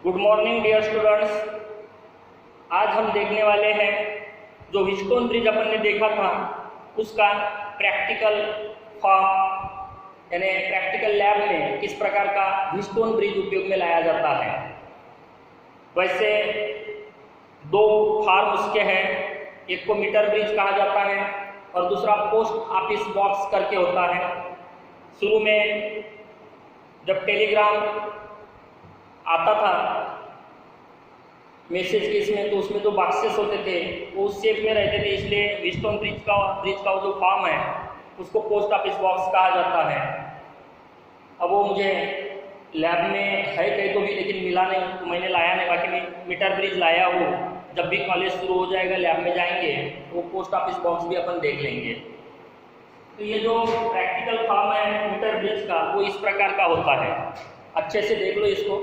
Good morning dear students. आज हम देखने वाले हैं जो व्हीटस्टोन ब्रिज अपन ने देखा था उसका प्रैक्टिकल फॉर्म यानी प्रैक्टिकल लैब में किस प्रकार का व्हीटस्टोन ब्रिज उपयोग में लाया जाता है। वैसे दो फॉर्म उसके हैं, एक को मीटर ब्रिज कहा जाता है और दूसरा पोस्ट ऑफिस बॉक्स करके होता है। शुरू में जब टेलीग्राम आता था मैसेज के इसमें तो उसमें जो बॉक्सेस होते थे वो उस शेप में रहते थे, इसलिए व्हीटस्टोन ब्रिज का जो फॉर्म है उसको पोस्ट ऑफिस बॉक्स कहा जाता है। अब वो मुझे लैब में है कहीं तो भी लेकिन मिला नहीं तो मैंने लाया नहीं, बाकी मैं मीटर ब्रिज लाया हूँ। जब भी कॉलेज शुरू हो जाएगा लैब में जाएंगे तो पोस्ट ऑफिस बॉक्स भी अपन देख लेंगे। तो ये जो प्रैक्टिकल फॉर्म है मीटर ब्रिज का वो इस प्रकार का होता है। अच्छे से देख लो इसको।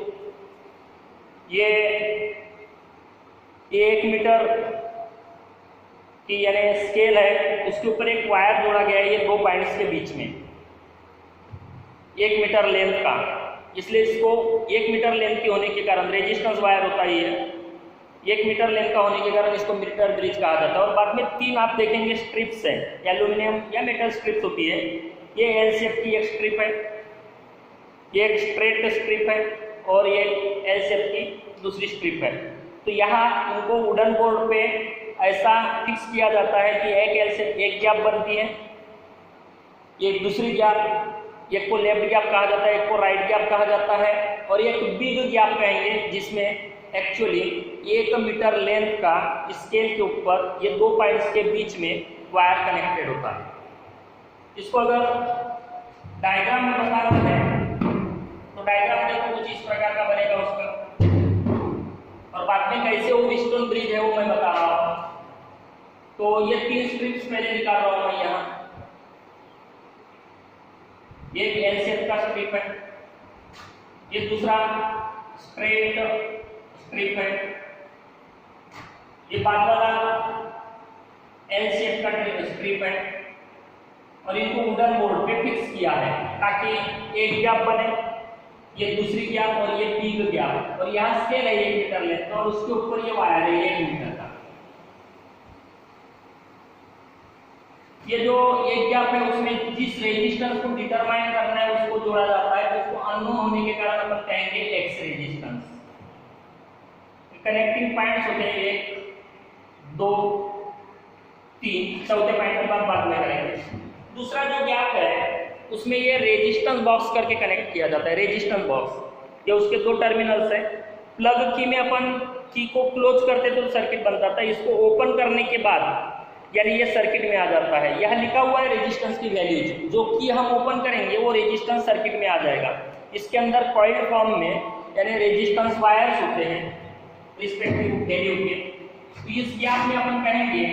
ये 1 मीटर की यानी स्केल है, उसके ऊपर एक वायर जोड़ा गया है ये 2 पॉइंट्स के बीच में 1 मीटर लेंथ का, इसलिए इसको 1 मीटर लेंथ की होने के कारण रेजिस्टेंस वायर होता है ये 1 मीटर लेंथ का होने के कारण इसको मीटर ब्रिज कहा जाता है। और बाद में 3 आप देखेंगे स्ट्रिप्स है, एल्यूमिनियम या मेटल स्ट्रिप्स होती है। ये एल शेप की एक स्ट्रिप है, ये एक स्ट्रेट स्ट्रिप है और ये एल शेप की दूसरी स्ट्रिप है। तो यहाँ उनको वुडन बोर्ड पे ऐसा फिक्स किया जाता है कि एक एल शेप एक गैप बनती है, एक दूसरी गैप, एक को लेफ्ट गैप कहा जाता है, एक को राइट गैप कहा जाता है और एक बिग गैप कहेंगे जिसमें एक्चुअली 1 मीटर लेंथ का स्केल के ऊपर ये 2 पॉइंट्स के बीच में वायर कनेक्टेड होता है। इसको अगर डायग्राम में बताना है तो डायग्राम देखो कुछ इस प्रकार का बनेगा उसका, और बाद में कैसे वो व्हीटस्टोन ब्रिज है वो मैं बता रहा हूँ। तो ये 3 स्ट्रिप्स पहले निकाल रहा हूँ मैं यहाँ। ये एल शेप का स्ट्रिप है, ये दूसरा स्ट्रेट स्ट्रिप है, ये बाद वाला एल शेप का स्ट्रिप है और इनको वुडन बोर्ड पे फिक्स किया है ताकि एक गैप बने, ये दूसरी गैप और ये बिग गैप, और यहाँ स्केल है 1 मीटर लेंथ और उसके ऊपर ये वायर है 1 मीटर का। ये जो एक गैप है उसमें जिस रेजिस्टेंस को डिटरमाइन करना है उसको जोड़ा जाता है, उसको अननोन होने के कारण अपन कहेंगे एक्स रेजिस्टेंस। कनेक्टिंग पॉइंट्स होते हैं 1 2 3, चौथे पॉइंट की बात बाद में करेंगे। दूसरा जो गैप है उसमें ये रेजिस्टेंस बॉक्स करके कनेक्ट किया जाता है। रेजिस्टेंस बॉक्स ये उसके 2 टर्मिनल्स है। प्लग की में अपन की को क्लोज करते तो सर्किट बनता था, इसको ओपन करने के बाद यानी ये सर्किट में आ जाता है। यह लिखा हुआ है रेजिस्टेंस की वैल्यूज, जो कि हम ओपन करेंगे वो रेजिस्टेंस सर्किट में आ जाएगा। इसके अंदर कॉइल फॉर्म में यानी रेजिस्टेंस वायर्स होते हैं रिस्पेक्टिव वैल्यू के। तो इस गैप में अपन कहेंगे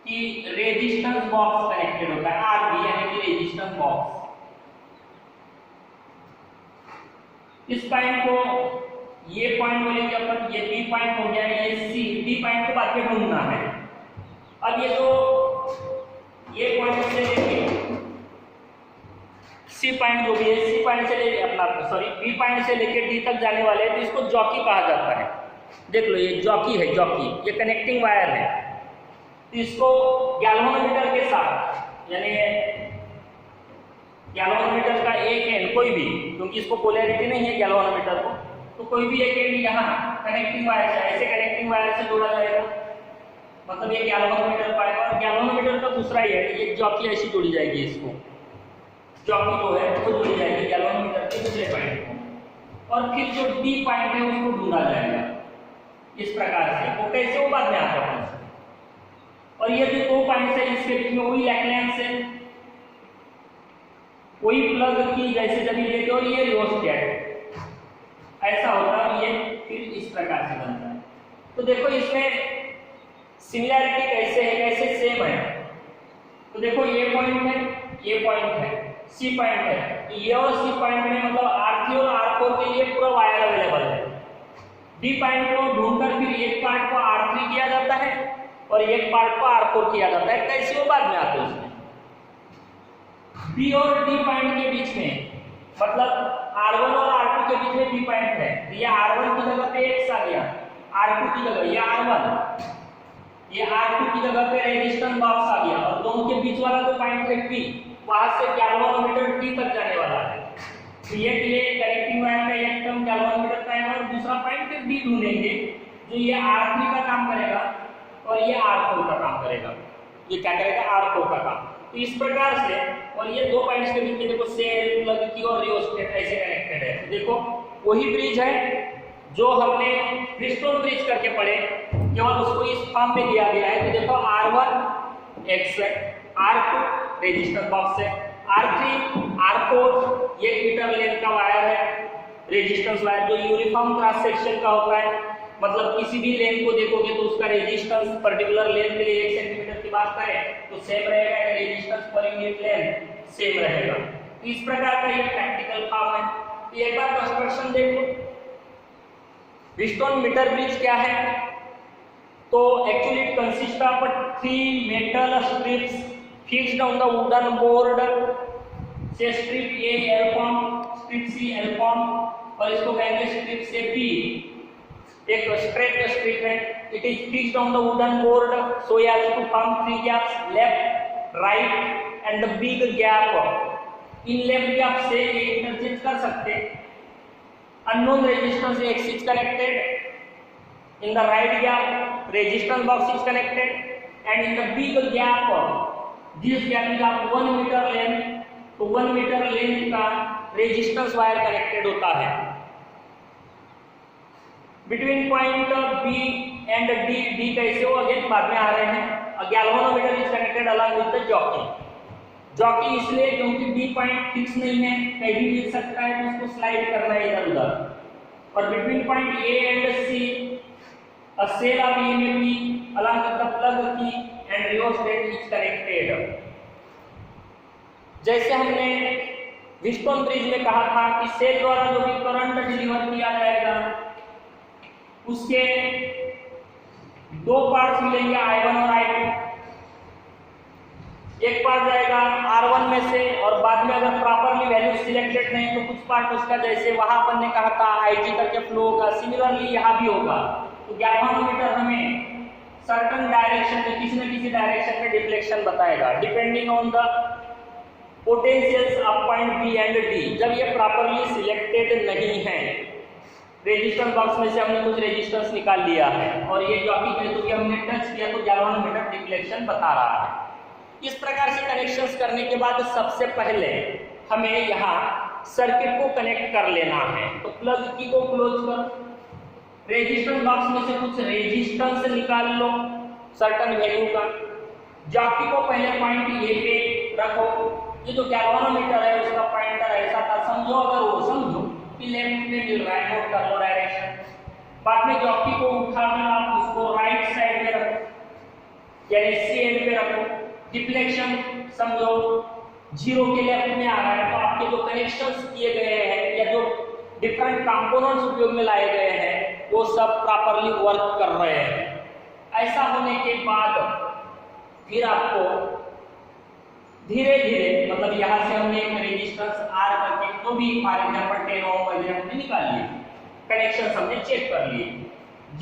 कि रेजिस्टेंस बॉक्स कनेक्टेड होता है, आरबी यानी कि रेजिस्टेंस बॉक्स। इस पॉइंट को ये पॉइंट बोलेंगे अपन, ये बी पॉइंट हो गया, ये सी, डी पॉइंट को बाद में ढूंढना है। अब ये जो ये पॉइंट से लेके सी पॉइंट जो भी है, सी पॉइंट से लेके अपना सॉरी बी पॉइंट से लेके डी तक जाने वाले हैं तो इसको जॉकी कहा जाता है। देख लो ये जॉकी है, जॉकी ये कनेक्टिंग वायर है। इसको गैल्वेनोमीटर के साथ यानी गैल्वेनोमीटर का एक एंड कोई भी, क्योंकि इसको पोलैरिटी नहीं है गैल्वेनोमीटर को, तो कोई भी एक एंड यहाँ कनेक्टिंग वायर से ऐसे कनेक्टिंग वायर से जोड़ा जाएगा, मतलब ये गैल्वेनोमीटर पाएगा। और गैल्वेनोमीटर का दूसरा ही है, ये जॉकी ऐसी जोड़ी जाएगी, इसको जॉकी जो है वो जोड़ी जाएगी गैल्वेनोमीटर के दूसरे पॉइंट को, और फिर जो डी पॉइंट है उसको ढूंढा जाएगा इस प्रकार से। वो कैसे वो बाद में आता है। और ये जो 2 पॉइंट्स है इसके बीच में वही लैक्लेंस है, वही प्लग की जैसे जब ये लेते और ये रियोस्टेट ऐसा होता है, ये फिर इस प्रकार से बनता है। तो देखो इसमें सिमिलैरिटी कैसे है, कैसे सेम है। तो देखो ये पॉइंट है, ये पॉइंट है, सी पॉइंट है, तो ये और सी पॉइंट में मतलब R3 और R4 के लिए पूरा वायर अवेलेबल है। डी पॉइंट को ढूंढकर फिर एक पार्ट को R3 किया जाता है और एक पार्ट को R4 किया जाता है, कैसे वो बाद में आते हैं उसमें। बी और डी पॉइंट के बीच में मतलब R1 और R2 के बीच में B पॉइंट है, तो ये R1 की जगह पे X आ गया, R2 की जगह ये R1, ये R2 की जगह पे रेजिस्टेंस बॉक्स आ गया, और दोनों के बीच वाला जो पॉइंट है P, वहां से गैल्वेनोमीटर D तक जाने वाला है। तो ये कनेक्टिंग वायर का एक टर्म गैल्वेनोमीटर का है, और दूसरा पॉइंट फिर B ढूंढेंगे जो ये R3 का काम करेगा और ये R4 का काम करेगा। ये क्या करेगा? R4 का काम। तो इस प्रकार से, और ये दो पॉइंट्स के बीच में देखो सेल, प्लग की और रियोस्टेट ऐसे कनेक्टेड है। देखो वही ब्रिज है जो हमने ब्रिजस्टोन ब्रिज करके पढ़े, केवल उसको इस फॉर्म में दिया गया है। तो देखो R1 X है, R2 रेजिस्टेंस बॉक्स है, R3 R4 1 मीटर लेंथ का वायर है, रेजिस्टेंस वायर जो यूनिफॉर्म क्रॉस सेक्शन का होता है, मतलब किसी भी लेंथ को देखोगे तो उसका रेजिस्टेंस पर्टिकुलर लेंथ के लिए 1 सेंटीमीटर की बात करें तो सेम रहेगा, resistance per unit length same रहेगा। तो इस प्रकार का ये प्रैक्टिकल फॉर्म है। एक बार कंस्ट्रक्शन देखो, ब्रिजस्टोन मीटर ब्रिज क्या है? तो actually it consist of 3 metal strips fixed on the wooden board, से strip A L form, strip C L form, और इसको कहेंगे स्ट्रिप से B। एक स्ट्रेट स्ट्रिप है, it is fixed on the wooden board so as to form 3 gaps, left, right and the big gap. इन left gap से ये interchange कर सकते। Unknown resistance X is connected, in the right gap resistance box is connected, and in the big gap this gap is of 1 meter length, तो 1 metre length का resistance wire connected होता है। Between point B and D कैसे हो again बाद में आ रहे हैं। Galvanometer is connected along with the jockey इसलिए क्योंकि B पॉइंट फिक्स नहीं है, कहीं भी मिल सकता है, तो उसको स्लाइड करना है इधर उधर। और between point A and C a cell of EMF along with the plug key and rheostat is connected। जैसे हमने ब्रिजस्टोन ब्रिज में कहा था कि सेल द्वारा जो भी करंट डिलीवर किया जाएगा उसके दो पार्ट्स मिलेंगे, I1 और I2। एक पार्ट जाएगा R1 में से, और बाद में अगर प्रॉपरली वैल्यू सिलेक्टेड नहीं तो कुछ पार्ट उसका, जैसे वहां अपन ने कहा था IG करके फ्लो होगा, सिमिलरली यहाँ भी होगा। तो गैल्वेनोमीटर हमें सर्टेन डायरेक्शन में, किसी न किसी डायरेक्शन में डिफ्लेक्शन बताएगा depending on the potentials of point B and D। जब ये प्रॉपरली सिलेक्टेड नहीं है, रेजिस्टेंस बॉक्स में से हमने कुछ रेजिस्टेंस निकाल लिया है और ये जॉकी कहे तो कि हमने टच किया तो गैल्वेनोमीटर डिफ्लेक्शन बता रहा है। इस प्रकार से कनेक्शंस करने के बाद सबसे पहले हमें यहाँ सर्किट को कनेक्ट कर लेना है। तो प्लग की को क्लोज करो, रेजिस्टेंस बॉक्स में से कुछ रेजिस्टेंस निकाल लो सर्टेन वैल्यू का, जॉकी को पहले पॉइंट A पे रखो। ये जो गैल्वेनोमीटर है उसका पॉइंटर ऐसा था, समझो अगर वो समझो कि लेफ्ट में मिल रहा है, नोट कर लो डायरेक्शन। बाद में जॉकी को उठाकर आप उसको राइट साइड में रखो, यानी C एंड पे रखो। डिफ्लेक्शन समझो 0 के लेफ्ट में आ रहा है, तो आपके जो कनेक्शंस किए गए हैं या जो डिफरेंट कंपोनेंट्स उपयोग में लाए गए हैं वो सब प्रॉपरली वर्क कर रहे हैं। ऐसा होने के बाद फिर आपको धीरे धीरे, मतलब यहाँ से हमने एक रेजिस्टेंस R करके तो भी फॉर एग्जांपल 10 ओम वगैरह हमने निकाल लिए, कनेक्शन हमने चेक कर लिए।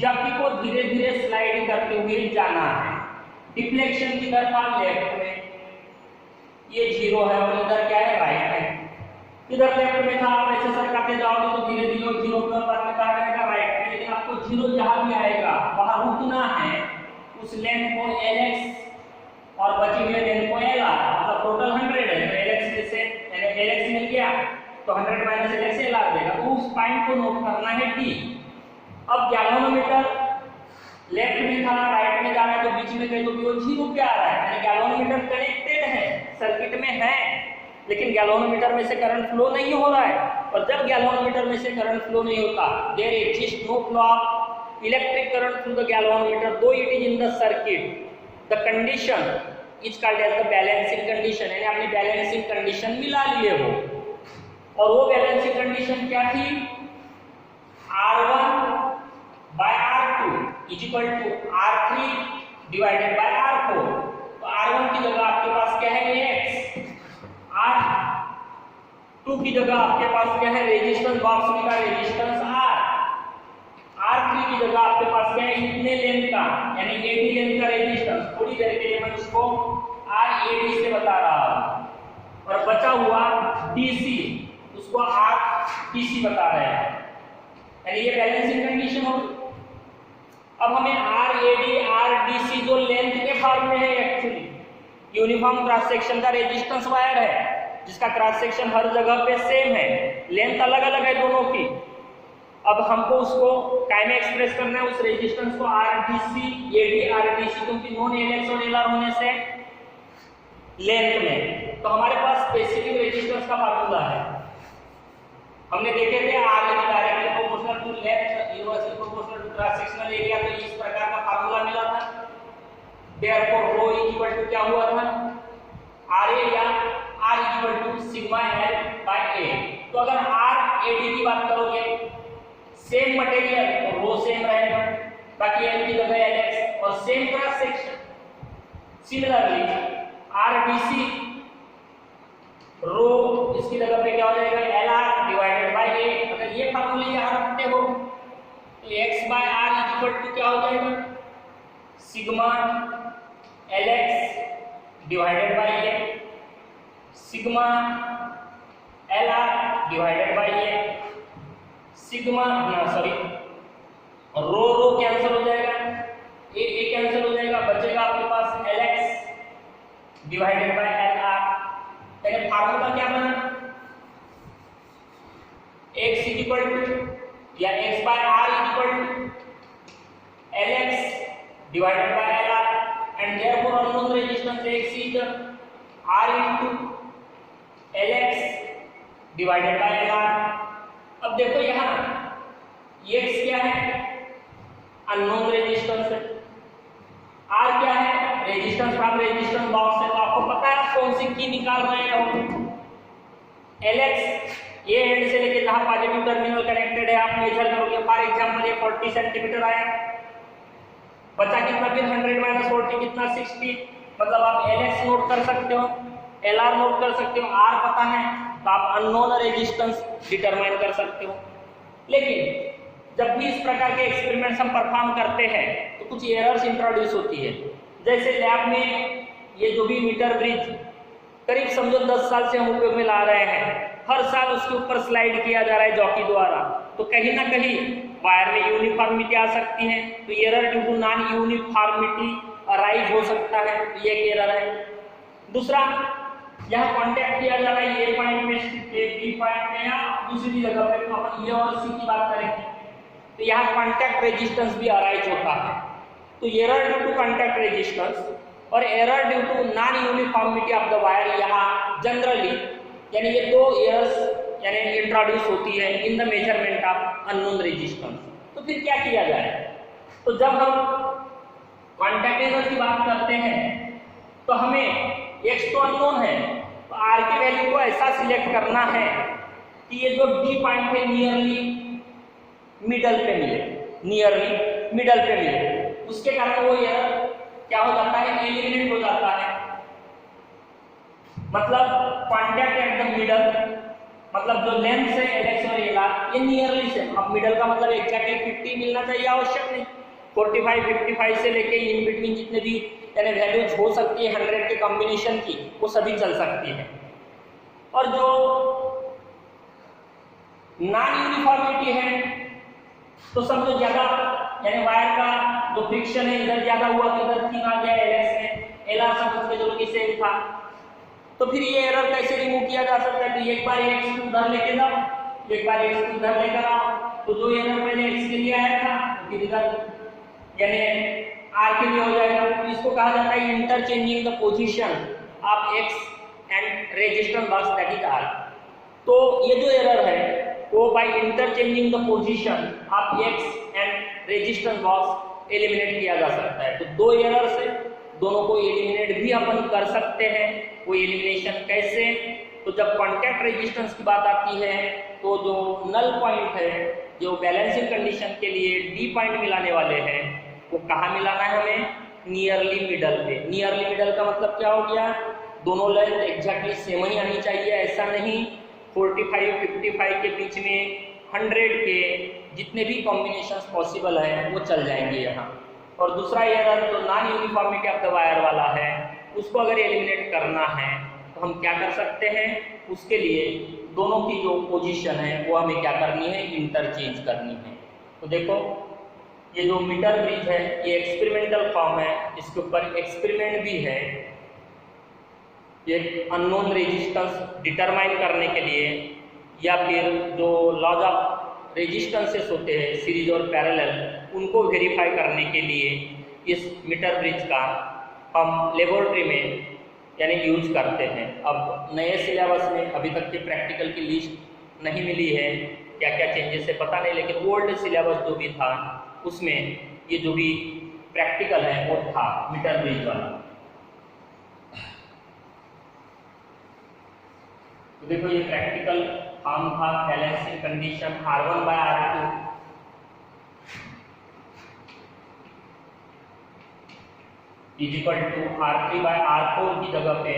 जॉकी को धीरे धीरे स्लाइड करते हुए जाना है। डिफ्लेक्शन की दर था लेफ्ट में, ये 0 है, और इधर क्या है राइट है। इधर लेफ्ट में था, आप ऐसे सरकाते जाओगे तो धीरे धीरे 0 के बाद में कहा जाएगा राइट में, लेकिन आपको 0 जहां भी आएगा वहां रुकना है, उस लेंथ को LX और बची हुई लेंथ को LR, मतलब टोटल 100 है तो LX में से LX मिल गया तो 100 माइनस LX LR देगा। तो उस पॉइंट को नोट करना है D। अब गैल्वेनोमीटर लेफ्ट में था, राइट में जा रहा है, तो बीच में कहीं तो वो 0 पे आ रहा है, यानी गैल्वेनोमीटर कनेक्टेड है, सर्किट में है, लेकिन गैल्वेनोमीटर में से करंट फ्लो नहीं हो रहा है। और जब गैल्वेनोमीटर में से करंट फ्लो नहीं होता, there exist no flow of electric current through the galvanometer though it is in the circuit, the condition is called as the balancing condition, यानी आपने बैलेंसिंग कंडीशन मिला लिए हो। और वो बैलेंसिंग कंडीशन क्या थी? R1 by R2 is equal to R3 divided by R4। तो R1 की जगह आपके पास क्या है? X। R2 2 की जगह आपके पास क्या है, रेजिस्टेंस बॉक्स में का रेजिस्टेंस R, R3 की जगह आपके पास क्या है, इतने लेंथ का यानी AD लेंथ का रेजिस्टेंस। थोड़ी देर के लिए मैं उसको RAD से बता रहा हूं, और बचा हुआ DC उसको RDC बता रहे हैं, यानी ये बैलेंसिंग कंडीशन होगी। अब हमें RAD RDC जो लेंथ के फॉर्म में है, एक्चुअली यूनिफॉर्म क्रॉस सेक्शन का रेजिस्टेंस वायर है जिसका क्रॉस सेक्शन हर जगह पे सेम है, लेंथ अलग अलग है दोनों की। अब हमको उसको काय में एक्सप्रेस करना है, उस रेजिस्टेंस को RDC AD RDC, क्योंकि नॉन LX और LR होने से लेंथ में, तो हमारे पास स्पेसिफिक रेजिस्टेंस का फार्मूला है। हमने देखे थे R is directly proportional to length universal proportional to cross sectional area, तो इस प्रकार का फार्मूला मिला था। देयरफॉर रो इक्वल टू क्या हुआ था, RA या R equal to sigma L by A। तो अगर RAD की बात करोगे, सेम मटेरियल तो रो सेम रहेगा, बाकी L की जगह LX, और same cross section. Similarly RDC रो इसकी जगह पे क्या हो जाएगा, LR डिवाइडेड बाय A। अगर ये फार्मूले यहाँ रखते हो तो X by R equal to क्या हो जाएगा, sigma LX divided by A, sigma LR divided by A, sigma rho cancel हो जाएगा, A कैंसिल हो जाएगा, बचेगा आपके पास LX डिवाइडेड बाय LR। यानी फार्मूला क्या बना, X इक्वल टू या X by R equal to LX divided by LR, and therefore unknown resistance X is R into LX divided by LR। अब देखो यहाँ X क्या है, अननोन रेजिस्टेंस है, R क्या है, रेजिस्टेंस फ्रॉम रेजिस्टेंस बॉक्स है। तो आपको पता है आप कौन सी की निकाल रहे हो, LX ये एंड से लेके जहां पॉजिटिव टर्मिनल कनेक्टेड है आप मेजर करोगे। फॉर एग्जांपल ये 40 सेंटीमीटर आया, बचा कितना, फिर 100 माइनस 40 कितना, 60। मतलब आप LX नोट कर सकते हो, LR नोट कर सकते हो, R पता है तो आप अननोन रेजिस्टेंस डिटरमाइन कर सकते हो। लेकिन जब भी इस प्रकार के एक्सपेरिमेंट्स हम परफॉर्म करते हैं तो कुछ एरर्स इंट्रोड्यूस होती है। जैसे लैब में ये जो भी मीटर ब्रिज करीब समझो 10 साल से हम उपयोग में ला रहे हैं, हर साल उसके ऊपर स्लाइड किया जा रहा है जॉकी द्वारा, तो कहीं ना कहीं वायर में यूनिफॉर्मिटी आ सकती है, तो error due to non uniformity arise हो सकता है, ये एक एरर है। दूसरा, यहाँ कांटेक्ट किया जा रहा है ए पॉइंट में, बी पॉइंट में या दूसरी जगह पे, तो अपन ए और सी की बात करेंगे तो यहाँ कांटेक्ट रेजिस्टेंस भी अराइज होता है। तो error due to contact resistance और error due to non uniformity of the wire यहाँ जनरली, यानी ये दो एरर्स यानी इंट्रोड्यूस होती है in the measurement of unknown resistance. तो फिर क्या किया जाए, तो जब हम कांटेक्ट एरर की बात करते हैं तो हमें X तो अननोन है, तो R की वैल्यू को ऐसा सिलेक्ट करना है कि ये जो D पॉइंट है नियरली मिडल पे मिले, नियरली मिडल पे मिले, उसके कारण वो एरर क्या हो जाता है, एलिमिनेट हो जाता है। मतलब कांटेक्ट एट द मिडल, मतलब जो लेंथ है LX और LR ये नियरली से, अब मिडल का मतलब एग्जैक्टली 50 मिलना चाहिए आवश्यक नहीं, 45 55 से लेके इन बिटवीन जितने भी यानी वैल्यूज हो सकती है 100 के कॉम्बिनेशन की वो सभी चल सकती है। और जो नॉन यूनिफॉर्मिटी है तो समझो ज्यादा यानी वायर का जो फ्रिक्शन है इधर ज्यादा हुआ तो इधर थिन आ गया LX में, LR समझ के जो कि सेम था, तो फिर ये एरर कैसे रिमूव किया जा सकता है, तो एक बार X को उधर लेके जाओ, एक बार X को उधर लेकर आओ, तो जो एरर पहले X के लिए आया था फिर इधर यानी R के लिए हो जाएगा। तो इसको कहा जाता है interchanging the position of X and resistance box that is R। तो ये जो एरर है वो by interchanging the position of X and resistance box eliminate किया जा सकता है। तो दो एरर से दोनों को एलिमिनेट भी अपन कर सकते हैं। वो एलिमिनेशन कैसे, तो जब कांटेक्ट रेजिस्टेंस की बात आती है तो जो नल पॉइंट है जो बैलेंसिंग कंडीशन के लिए D पॉइंट मिलाने वाले हैं वो कहाँ मिलाना है हमें, नियरली मिडल पे। नियरली मिडल का मतलब क्या हो गया, दोनों लेंथ एग्जैक्टली सेम ही आनी चाहिए, ऐसा नहीं 45 55 के बीच में 100 के जितने भी कॉम्बिनेशंस पॉसिबल है वो चल जाएंगे यहाँ। और दूसरा एरर जो non uniformity of the wire वाला है उसको अगर एलिमिनेट करना है तो हम क्या कर सकते हैं, उसके लिए दोनों की जो पोजीशन है वो हमें क्या करनी है, इंटरचेंज करनी है। तो देखो ये जो मीटर ब्रिज है ये एक्सपेरिमेंटल फॉर्म है, इसके ऊपर एक्सपेरिमेंट भी है। ये अननोन रेजिस्टेंस डिटरमाइन करने के लिए या फिर जो लॉज ऑफ रेजिस्टेंसेस होते हैं सीरीज और पैरेलल उनको वेरीफाई करने के लिए इस मीटर ब्रिज का हम लेबोरेटरी में यानी यूज करते हैं। अब नए सिलेबस में अभी तक के प्रैक्टिकल की लिस्ट नहीं मिली है, क्या क्या चेंजेस है पता नहीं, लेकिन ओल्ड सिलेबस जो भी था उसमें ये जो भी प्रैक्टिकल है वो था मीटर ब्रिज वाला। तो देखो ये प्रैक्टिकल फॉर्म था, balancing condition R1/R2 is equal to R3/R4 की जगह पे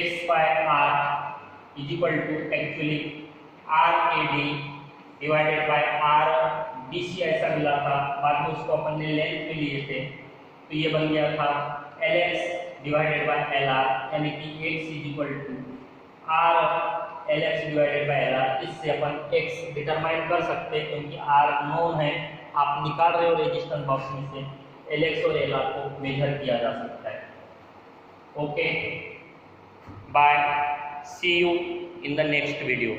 X/R is equal to actually RAD divided by RBC ऐसा मिला था, बाद में उसको अपन ने लेंथ में लिए थे तो ये बन गया था LX डिवाइडेड बाय LR, यानी कि X is equal to R LX divided by LR। इससे अपन X डिटरमाइन कर सकते हैं क्योंकि R नोन है, आप निकाल रहे हो रेजिस्टेंस बॉक्स में से, LX और LR को मेजर किया जा सकता है। Okay bye, see you in the next video.